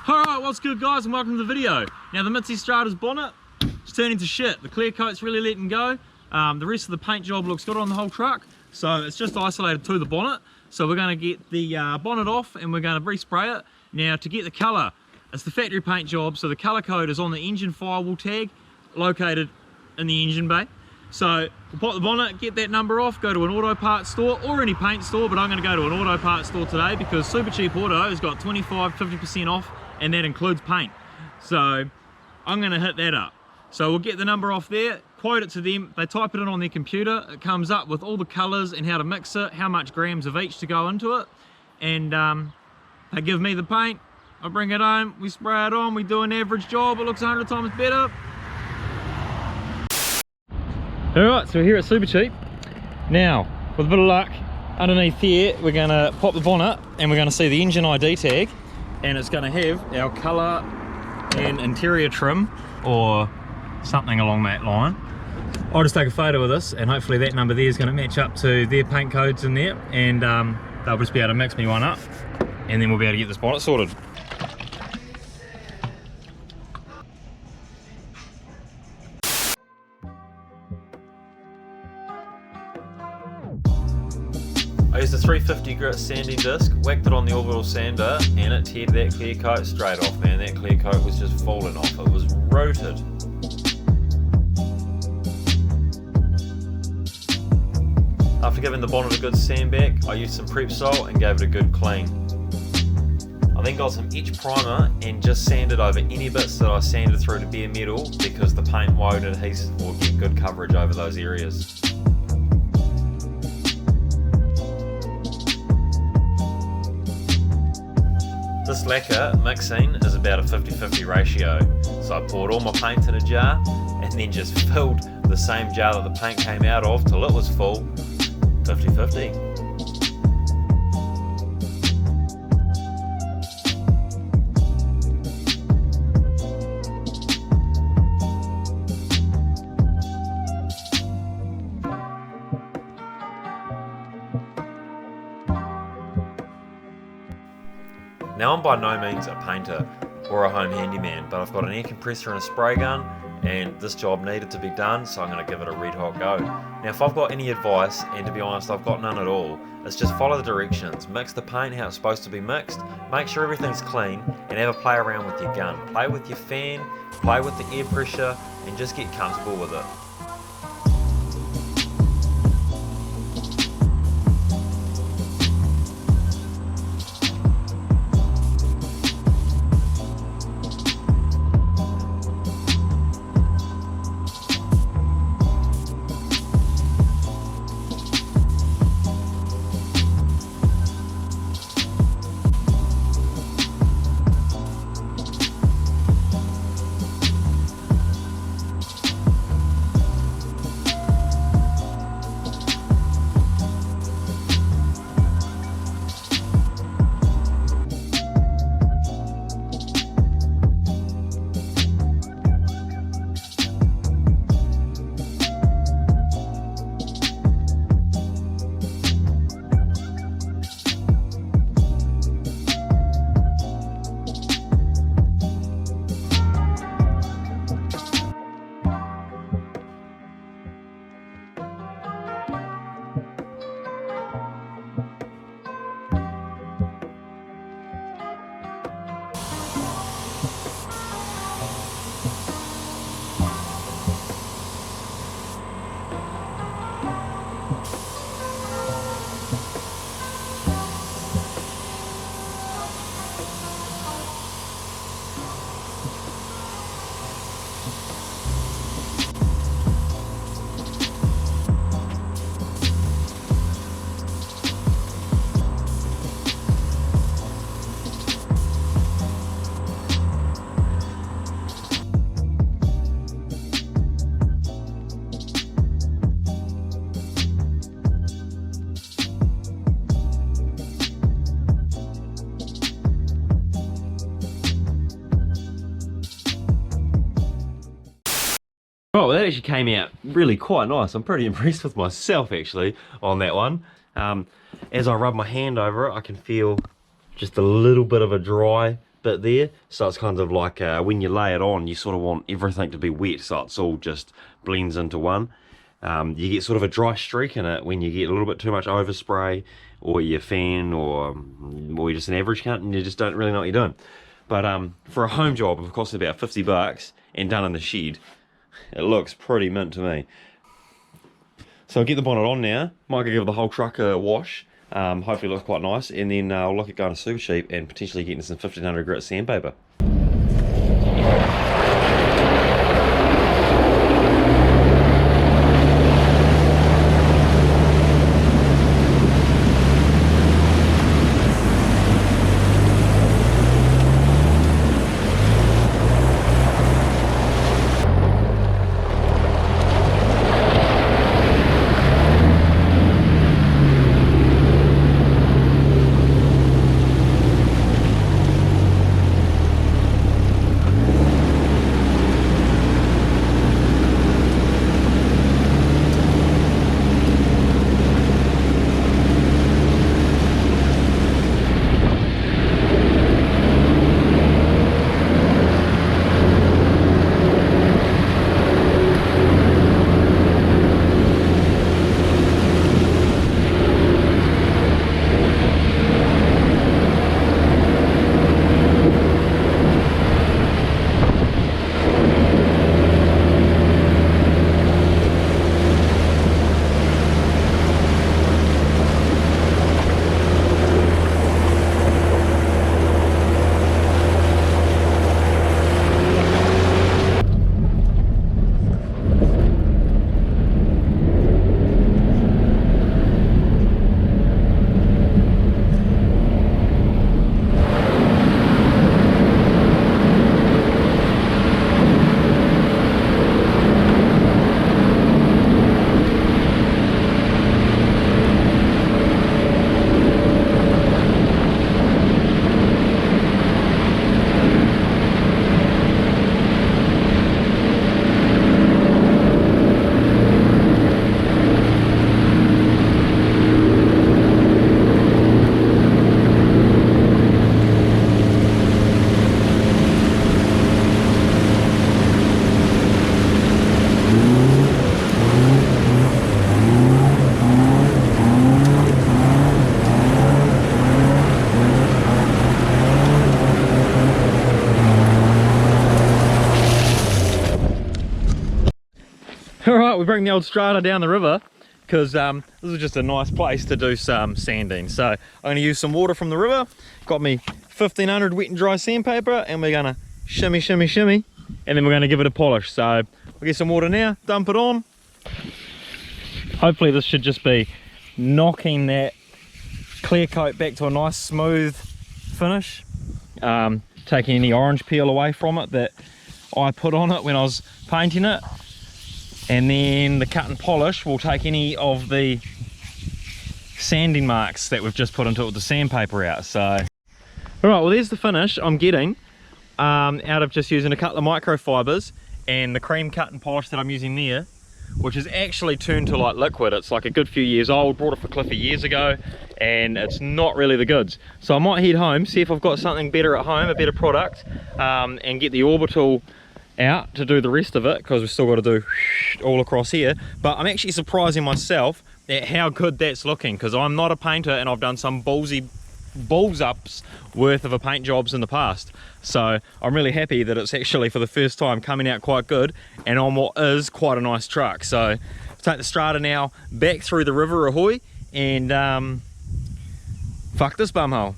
Alright, what's good guys, and welcome to the video. Now the Mitsubishi Strada's bonnet is turning to shit. The clear coat's really letting go. The rest of the paint job looks good on the whole truck, so it's just isolated to the bonnet. So we're going to get the bonnet off and we're going to respray it. Now to get the colour, it's the factory paint job, so the colour code is on the engine firewall tag located in the engine bay. So we'll pop the bonnet, get that number off, go to an auto parts store or any paint store, but I'm going to go to an auto parts store today because Super Cheap Auto has got 25–50% off, and that includes paint. So I'm going to hit that up. So we'll get the number off there, quote it to them, they type it in on their computer, it comes up with all the colours and how to mix it, how much grams of each to go into it, and they give me the paint, I bring it home, we spray it on, we do an average job, it looks 100 times better. Alright, so we're here at Super Cheap. Now, with a bit of luck, underneath here we're going to pop the bonnet and we're going to see the engine ID tag, and it's going to have our colour and interior trim or something along that line. I'll just take a photo of this and hopefully that number there is going to match up to their paint codes in there, and they'll just be able to mix me one up and then we'll be able to get this bonnet sorted. I used a 350 grit sanding disc, whacked it on the orbital sander, and it teared that clear coat straight off, man. That clear coat was just falling off, it was rooted. After giving the bonnet a good sandback, I used some prep salt and gave it a good clean. I then got some etch primer and just sanded over any bits that I sanded through to bare metal because the paint won't adhere or get good coverage over those areas. This lacquer mixing is about a 50-50 ratio, so I poured all my paint in a jar and then just filled the same jar that the paint came out of till it was full, 50-50. Now I'm by no means a painter or a home handyman, but I've got an air compressor and a spray gun, and this job needed to be done, so I'm going to give it a red hot go. Now if I've got any advice, and to be honest I've got none at all, it's just follow the directions, mix the paint how it's supposed to be mixed, make sure everything's clean, and have a play around with your gun. Play with your fan, play with the air pressure, and just get comfortable with it. Oh, well, that actually came out really quite nice. I'm pretty impressed with myself actually on that one. As I rub my hand over it, I can feel just a little bit of a dry bit there, so it's kind of like when you lay it on, you sort of want everything to be wet, so it's all just blends into one. You get sort of a dry streak in it when you get a little bit too much overspray, or your fan, or you're just an average cunt and you just don't really know what you're doing. But for a home job, it costs about 50 bucks and done in the shed, it looks pretty mint to me. So I'll get the bonnet on now, might give the whole truck a wash, hopefully it looks quite nice, and then I'll look at going to Super Cheap and potentially getting some 1500 grit sandpaper. Alright, we bring the old strada down the river because this is just a nice place to do some sanding. So I'm going to use some water from the river. Got me 1500 wet and dry sandpaper, and we're going to shimmy, shimmy, shimmy, and then we're going to give it a polish. So we'll get some water now, dump it on. Hopefully this should just be knocking that clear coat back to a nice smooth finish. Taking any orange peel away from it that I put on it when I was painting it. And then the cut and polish will take any of the sanding marks that we've just put into it with the sandpaper out. So, all right, well there's the finish I'm getting out of just using a couple of microfibers and the cream cut and polish that I'm using there, which is actually turned to like liquid. It's like a good few years old, brought it for Cliffy years ago, and it's not really the goods. So I might head home, see if I've got something better at home, a better product, and get the orbital out to do the rest of it, because we've still got to do all across here. But I'm actually surprising myself at how good that's looking, because I'm not a painter and I've done some balls ups worth of a paint jobs in the past. So I'm really happy that it's actually for the first time coming out quite good and on what is quite a nice truck. So take the strada now back through the river ahoy and fuck this bumhole.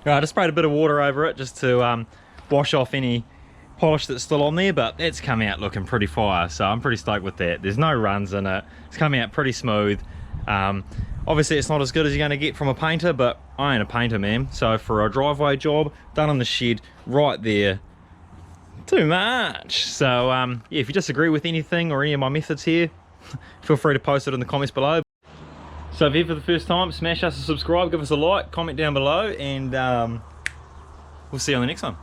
Right, I just sprayed a bit of water over it just to wash off any polish that's still on there, but it's come out looking pretty fire, so I'm pretty stoked with that. There's no runs in it, it's coming out pretty smooth. Obviously it's not as good as you're going to get from a painter, but I ain't a painter, man. So for a driveway job done in the shed right there, too much. So yeah, if you disagree with anything or any of my methods here, feel free to post it in the comments below. So if you're here for the first time, smash us a subscribe, give us a like, comment down below, and we'll see you on the next one.